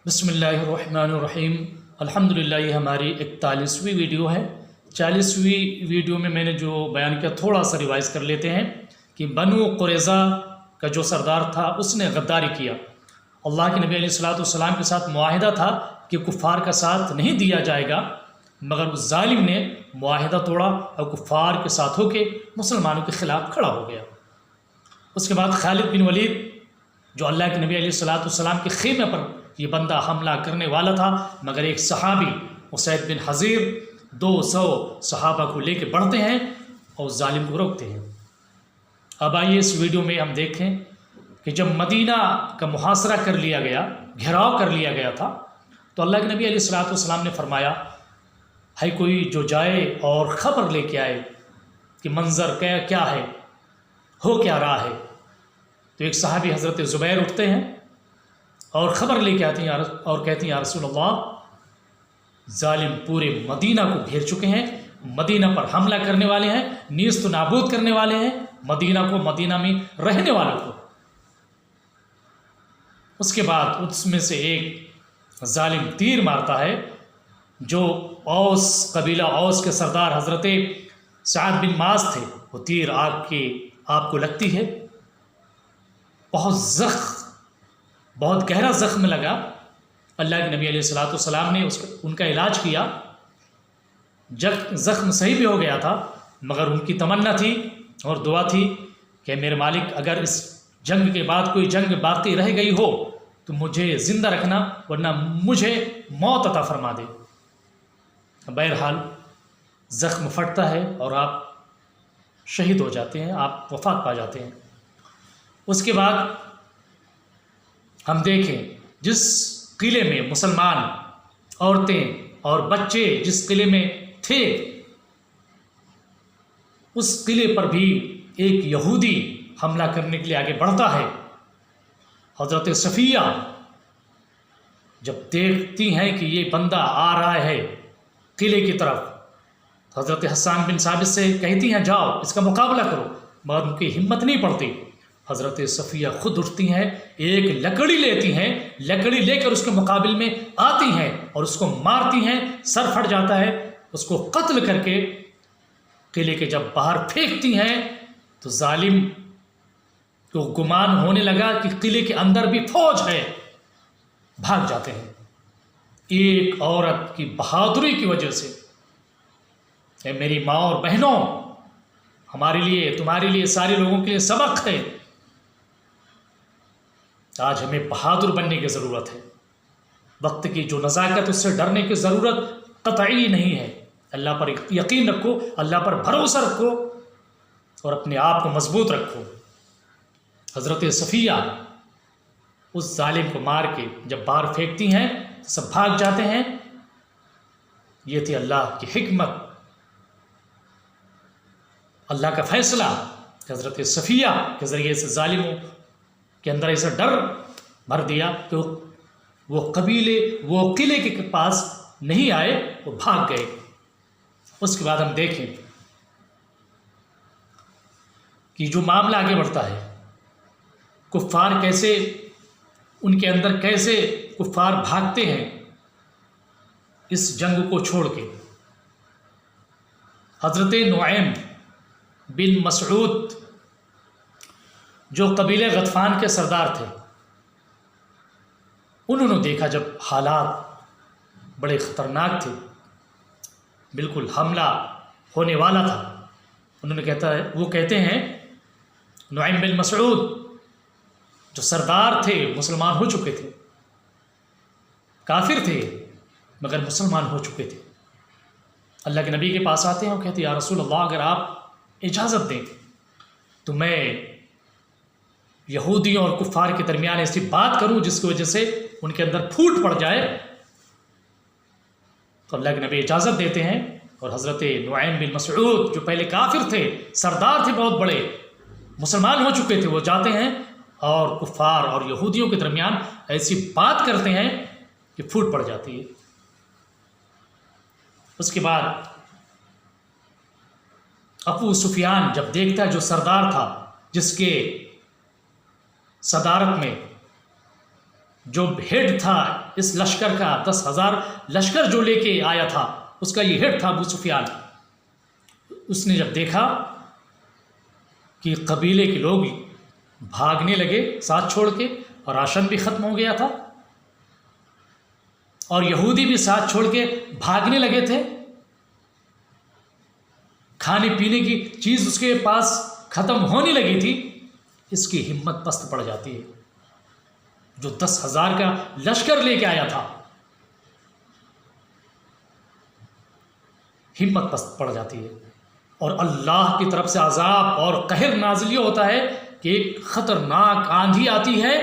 بسم اللہ الرحمن الرحیم۔ الحمدللہ یہ ہماری 41ویں ویڈیو ہے۔ 40ویں ویڈیو میں نے جو بیان کیا تھوڑا سا ریوائز کر لیتے ہیں کہ بنو قریظہ کا جو سردار تھا اس نے غداری کیا۔ اللہ کے نبی علیہ السلام کے ساتھ معاہدہ تھا کہ کفار کا ساتھ نہیں دیا جائے گا، مگر اس ظالم نے معاہدہ توڑا اور کفار کے ساتھ ہو کے مسلمانوں کے خلاف کھڑا ہو گیا۔ اس کے بعد خالد بن ولید جو اللہ کے نبی علیہ السلام کے خیمے پر یہ بندہ حملہ کرنے والا تھا، مگر ایک صحابی اسید بن حضیر 200 صحابہ کو لے کے بڑھتے ہیں اور اس ظالم کو روکتے ہیں۔ اب آئیے اس ویڈیو میں ہم دیکھیں کہ جب مدینہ کا محاصرہ کر لیا گیا، گھیراؤ کر لیا گیا تھا، تو اللہ کے نبی علیہ السلام نے فرمایا ہے کوئی جو جائے اور خبر لے کے آئے کہ منظر کیا ہے، ہو کیا رہا ہے۔ تو ایک صحابی حضرت زبیر اٹھتے ہیں اور خبر لے کے آتے ہیں اور کہتے ہیں یا رسول اللہ، ظالم پورے مدینہ کو گھیر چکے ہیں، مدینہ پر حملہ کرنے والے ہیں، نیست و نابود کرنے والے ہیں مدینہ کو، مدینہ میں رہنے والوں کو۔ اس کے بعد اس میں سے ایک ظالم تیر مارتا ہے جو اوس قبیلہ اوس کے سردار حضرت سعد بن معاذ تھے۔ وہ تیر آپ کو لگتی ہے، بہت گہرا زخم لگا۔ اللہ کے نبی علیہ السلام نے ان کا علاج کیا، زخم صحیح بھی ہو گیا تھا، مگر ان کی تمنا تھی اور دعا تھی کہ میرے مالک اگر اس جنگ کے بعد کوئی جنگ باقی رہ گئی ہو تو مجھے زندہ رکھنا، ورنہ مجھے موت عطا فرما دے۔ بہرحال زخم پھٹتا ہے اور آپ شہید ہو جاتے ہیں، آپ وفات پا جاتے ہیں۔ اس کے بعد ہم دیکھیں جس قلعے میں مسلمان عورتیں اور بچے جس قلعے میں تھے، اس قلعے پر بھی ایک یہودی حملہ کرنے کے لیے آگے بڑھتا ہے۔ حضرت صفیہ جب دیکھتی ہیں کہ یہ بندہ آ رہا ہے قلعے کی طرف، حضرت حسان بن ثابت سے کہتی ہیں جاؤ اس کا مقابلہ کرو، مگر ان کی ہمت نہیں پڑتی۔ حضرت صفیہ خود اٹھتی ہیں، ایک لکڑی لیتی ہیں، لکڑی لے کر اس کے مقابل میں آتی ہیں اور اس کو مارتی ہیں، سر پھٹ جاتا ہے۔ اس کو قتل کر کے قلعے کے جب باہر پھینکتی ہیں تو ظالم کو گمان ہونے لگا کہ قلعے کے اندر بھی فوج ہے، بھاگ جاتے ہیں۔ ایک عورت کی بہادری کی وجہ سے، اے میری ماں اور بہنوں، ہمارے لیے، تمہارے لیے، سارے لوگوں کے لیے سبق ہے۔ آج ہمیں بہادر بننے کی ضرورت ہے۔ وقت کی جو نزاکت، اس سے ڈرنے کی ضرورت قطعی نہیں ہے۔ اللہ پر یقین رکھو، اللہ پر بھروسہ رکھو اور اپنے آپ کو مضبوط رکھو۔ حضرت صفیہ اس ظالم کو مار کے جب باہر پھینکتی ہیں تو سب بھاگ جاتے ہیں۔ یہ تھی اللہ کی حکمت، اللہ کا فیصلہ کہ حضرت صفیہ کے ذریعے سے ظالموں کے اندر ایسا ڈر بھر دیا کہ وہ قلعے کے پاس نہیں آئے، وہ بھاگ گئے۔ اس کے بعد ہم دیکھیں کہ جو معاملہ آگے بڑھتا ہے، کفار کیسے، ان کے اندر کیسے کفار بھاگتے ہیں اس جنگ کو چھوڑ کے۔ حضرت نعیم بن مسعود جو قبیلہ غطفان کے سردار تھے، انہوں نے دیکھا جب حالات بڑے خطرناک تھے، بالکل حملہ ہونے والا تھا، وہ کہتے ہیں نعیم بن مسعود جو سردار تھے، مسلمان ہو چکے تھے، کافر تھے مگر مسلمان ہو چکے تھے، اللہ کے نبی کے پاس آتے ہیں اور کہتے ہیں یا رسول اللہ، اگر آپ اجازت دیں تو میں یہودیوں اور کفار کے درمیان ایسی بات کروں جس کی وجہ سے ان کے اندر پھوٹ پڑ جائے۔ تو اللہ کے نبی اجازت دیتے ہیں اور حضرت نعیم بن مسعود جو پہلے کافر تھے، سردار تھے بہت بڑے، مسلمان ہو چکے تھے، وہ جاتے ہیں اور کفار اور یہودیوں کے درمیان ایسی بات کرتے ہیں کہ پھوٹ پڑ جاتی ہے۔ اس کے بعد ابو سفیان جب دیکھتا ہے جو سردار تھا، جس کے صدارت میں جو ہیڈ تھا اس لشکر کا 10,000 لشکر جو لے کے آیا تھا اس کا یہ ہیڈ تھا ابو سفیان. اس نے جب دیکھا کہ قبیلے کے لوگ بھاگنے لگے ساتھ چھوڑ کے اور راشن بھی ختم ہو گیا تھا اور یہودی بھی ساتھ چھوڑ کے بھاگنے لگے تھے، کھانے پینے کی چیز اس کے پاس ختم ہونے لگی تھی، اس کی ہمت پست پڑ جاتی ہے. جو 10,000 کا لشکر لے کے آیا تھا ہمت پست پڑ جاتی ہے. اور اللہ کی طرف سے عذاب اور قہر نازل یہ ہوتا ہے کہ ایک خطرناک آندھی آتی ہے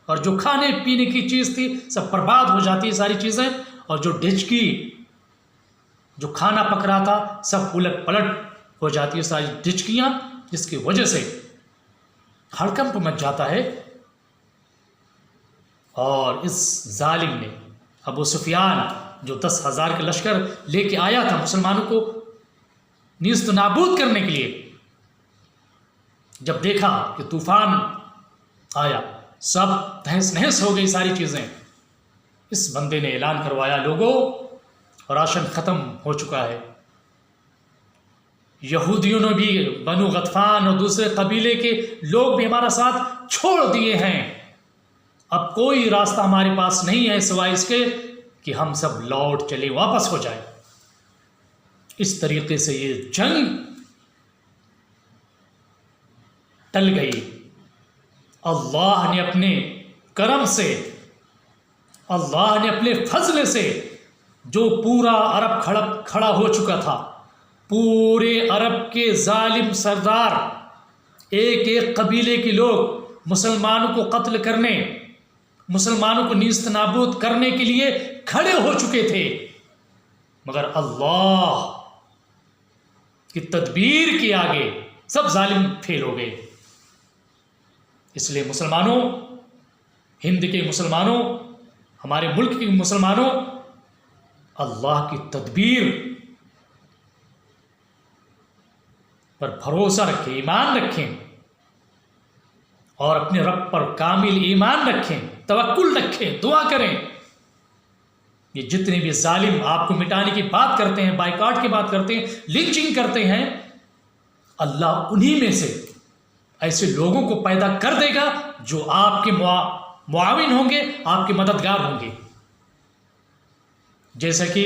اور جو کھانے پینے کی چیز تھی سب برباد ہو جاتی ہے ساری چیزیں، اور جو ڈچکی جو کھانا پک رہا تھا سب الٹ پلٹ ہو جاتی ہے ساری ڈچکیاں، جس کی وجہ سے ہڑکمپ مچ جاتا ہے. اور اس ظالم نے ابو سفیان جو 10,000 کا لشکر لے کے آیا تھا مسلمانوں کو نیست و نابود کرنے کے لیے، جب دیکھا کہ طوفان آیا سب تہس نہس ہو گئی ساری چیزیں، اس بندے نے اعلان کروایا لوگوں راشن ختم ہو چکا ہے. یہودیوں نے بھی بنو غطفان اور دوسرے قبیلے کے لوگ بھی ہمارا ساتھ چھوڑ دیے ہیں، اب کوئی راستہ ہمارے پاس نہیں ہے سوائے اس کے کہ ہم سب لوٹ چلے واپس ہو جائیں. اس طریقے سے یہ جنگ ٹل گئی. اللہ نے اپنے کرم سے، اللہ نے اپنے فضل سے جو پورا عرب کھڑا ہو چکا تھا، پورے عرب کے ظالم سردار ایک ایک قبیلے کے لوگ مسلمانوں کو قتل کرنے، مسلمانوں کو نیست نابود کرنے کے لیے کھڑے ہو چکے تھے، مگر اللہ کی تدبیر کے آگے سب ظالم فیل ہو گئے. اس لیے مسلمانوں، ہند کے مسلمانوں، ہمارے ملک کے مسلمانوں، اللہ کی تدبیر پر بھروسہ رکھیں، ایمان رکھیں اور اپنے رب پر کامل ایمان رکھیں، توکل رکھیں، دعا کریں. یہ جتنے بھی ظالم آپ کو مٹانے کی بات کرتے ہیں، بائیکاٹ کی بات کرتے ہیں، لنچنگ کرتے ہیں، اللہ انہی میں سے ایسے لوگوں کو پیدا کر دے گا جو آپ کے معاون ہوں گے، آپ کے مددگار ہوں گے. جیسا کہ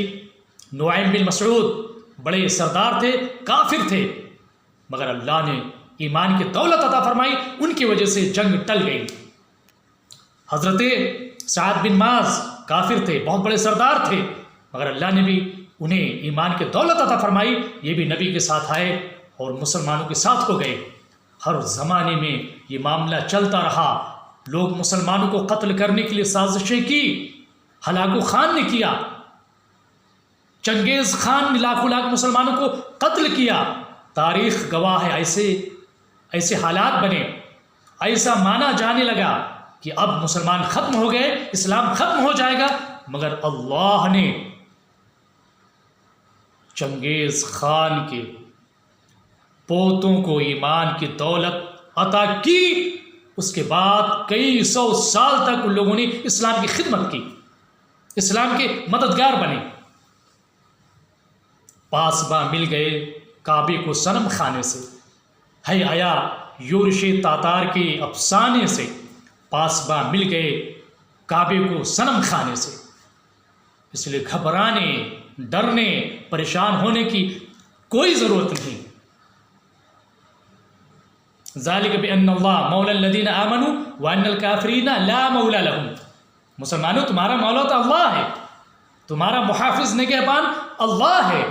نعیم بن مسعود بڑے سردار تھے، کافر تھے، مگر اللہ نے ایمان کی دولت عطا فرمائی، ان کی وجہ سے جنگ ٹل گئی. حضرت سعد بن معاذ کافر تھے، بہت بڑے سردار تھے، مگر اللہ نے بھی انہیں ایمان کی دولت عطا فرمائی، یہ بھی نبی کے ساتھ آئے اور مسلمانوں کے ساتھ ہو گئے. ہر زمانے میں یہ معاملہ چلتا رہا، لوگ مسلمانوں کو قتل کرنے کے لیے سازشیں کی. ہلاکو خان نے کیا، چنگیز خان نے لاکھوں لاکھ مسلمانوں کو قتل کیا. تاریخ گواہ ہے، ایسے حالات بنے، ایسا مانا جانے لگا کہ اب مسلمان ختم ہو گئے، اسلام ختم ہو جائے گا، مگر اللہ نے چنگیز خان کے پوتوں کو ایمان کی دولت عطا کی. اس کے بعد کئی سو سال تک ان لوگوں نے اسلام کی خدمت کی، اسلام کے مددگار بنے. پاسباں مل گئے کعبے کو صنم خانے سے، ہے آیا یورش تاتار کے افسانے سے، پاسباں مل گئے کعبے کو صنم خانے سے. اس لیے گھبرانے، ڈرنے، پریشان ہونے کی کوئی ضرورت نہیں. ذالک بان اللہ مولا الذین آمنوا وان الکافرین لا مولا لهم. مسلمانوں، تمہارا مولا تو اللہ ہے، تمہارا محافظ نگہبان اللہ ہے.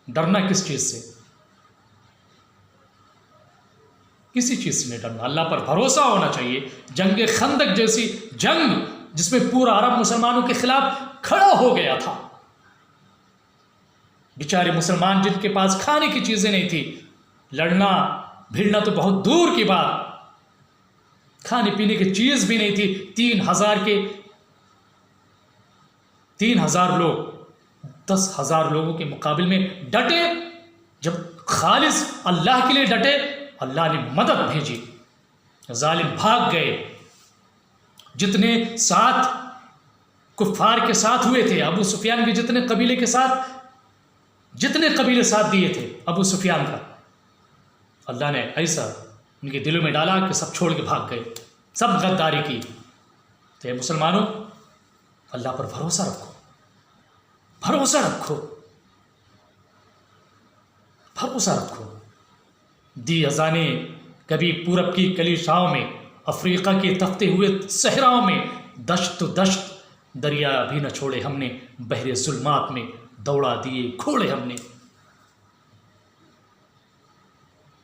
ڈرنا کس چیز سے؟ کسی چیز سے نہیں ڈرنا، اللہ پر بھروسہ ہونا چاہیے. جنگ خندق جیسی جنگ جس میں پورا عرب مسلمانوں کے خلاف کھڑا ہو گیا تھا، بیچارے مسلمان جن کے پاس کھانے کی چیزیں نہیں تھی، لڑنا بھیڑنا تو بہت دور کی بات، کھانے پینے کی چیز بھی نہیں تھی. 3,000 لوگ 10,000 لوگوں کے مقابل میں ڈٹے. جب خالص اللہ کے لیے ڈٹے، اللہ نے مدد بھیجی، ظالم بھاگ گئے. جتنے ساتھ کفار کے ساتھ ہوئے تھے، ابو سفیان کے جتنے قبیلے ساتھ دیے تھے ابو سفیان کا، اللہ نے ایسا ان کے دلوں میں ڈالا کہ سب چھوڑ کے بھاگ گئے، سب غداری کی۔ تو اے مسلمانوں، اللہ پر بھروسہ رکھو، بھروسہ رکھو، بھروسہ رکھو۔ دی اذانیں کبھی پورب کی کلیساؤں میں، افریقہ کے تپتے ہوئے صحراؤں میں، دشت تو دشت، دریا بھی نہ چھوڑے ہم نے، بحر ظلمات میں دوڑا دیے گھوڑے ہم نے۔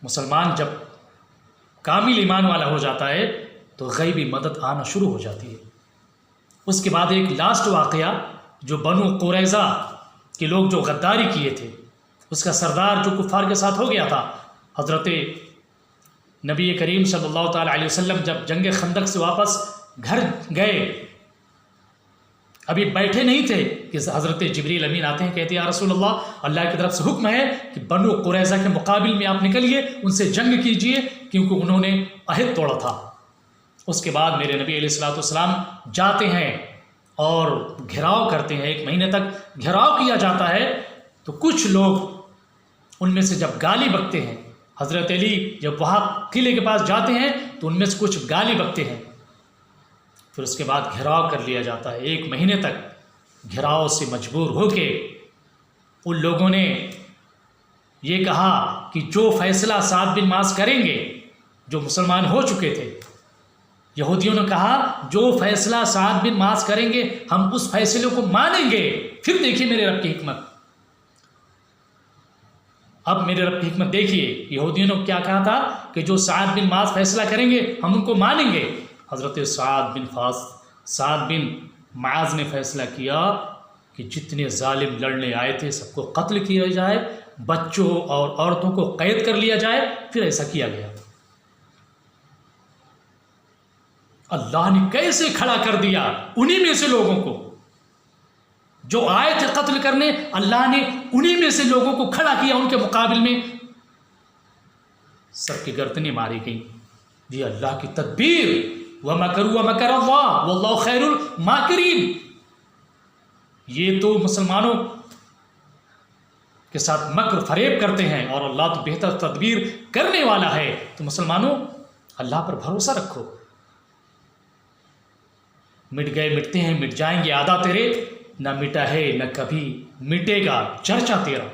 مسلمان جب کامل ایمان والا ہو جاتا ہے تو غیبی مدد آنا شروع ہو جاتی ہے۔ اس کے بعد ایک لاسٹ واقعہ جو بنو قریظہ کے لوگ جو غداری کیے تھے، اس کا سردار جو کفار کے ساتھ ہو گیا تھا، حضرت نبی کریم صلی اللہ تعالیٰ علیہ وسلم جب جنگ خندق سے واپس گھر گئے، ابھی بیٹھے نہیں تھے کہ حضرت جبریل امین آتے ہیں، کہتے ہیں یا رسول اللہ کی طرف سے حکم ہے کہ بنو قریظہ کے مقابل میں آپ نکلیے، ان سے جنگ کیجئے، کیونکہ انہوں نے عہد توڑا تھا۔ اس کے بعد میرے نبی علیہ السلام جاتے ہیں اور گھیراؤ کرتے ہیں، 1 مہینے تک گھیراؤ کیا جاتا ہے۔ تو کچھ لوگ ان میں سے جب گالی بکتے ہیں، حضرت علی جب وہاں قلعے کے پاس جاتے ہیں تو ان میں سے کچھ گالی بکتے ہیں، پھر اس کے بعد گھیراؤ کر لیا جاتا ہے۔ 1 مہینے تک گھیراؤ سے مجبور ہو کے ان لوگوں نے یہ کہا کہ جو فیصلہ سعد بن معاذ کریں گے، جو مسلمان ہو چکے تھے، یہودیوں نے کہا جو فیصلہ سعد بن معاذ کریں گے ہم اس فیصلے کو مانیں گے۔ پھر دیکھیے میرے رب کی حکمت، اب میرے رب کی حکمت دیکھیے، یہودیوں نے کیا کہا تھا کہ جو سعد بن معاذ فیصلہ کریں گے ہم ان کو مانیں گے۔ حضرت سعد بن معاذ نے فیصلہ کیا کہ جتنے ظالم لڑنے آئے تھے سب کو قتل کیا جائے، بچوں اور عورتوں کو قید کر لیا جائے۔ پھر ایسا کیا گیا۔ اللہ نے کیسے کھڑا کر دیا انہی میں سے لوگوں کو جو آئے تھے قتل کرنے، اللہ نے انہی میں سے لوگوں کو کھڑا کیا، ان کے مقابل میں سب کی گردنیں ماری گئیں۔ یہ اللہ کی تدبیر، وَمَكَرُوا وَمَكَرَ اللَّهُ وَاللَّهُ خَيْرُ الْمَاكِرِينَ۔ یہ تو مسلمانوں کے ساتھ مکر فریب کرتے ہیں اور اللہ تو بہتر تدبیر کرنے والا ہے۔ تو مسلمانوں اللہ پر بھروسہ رکھو، مٹ گئے مٹتے ہیں، مٹ جائیں گے آدھا تیرے، نہ مٹا ہے نہ کبھی مٹے گا چرچا تیرا۔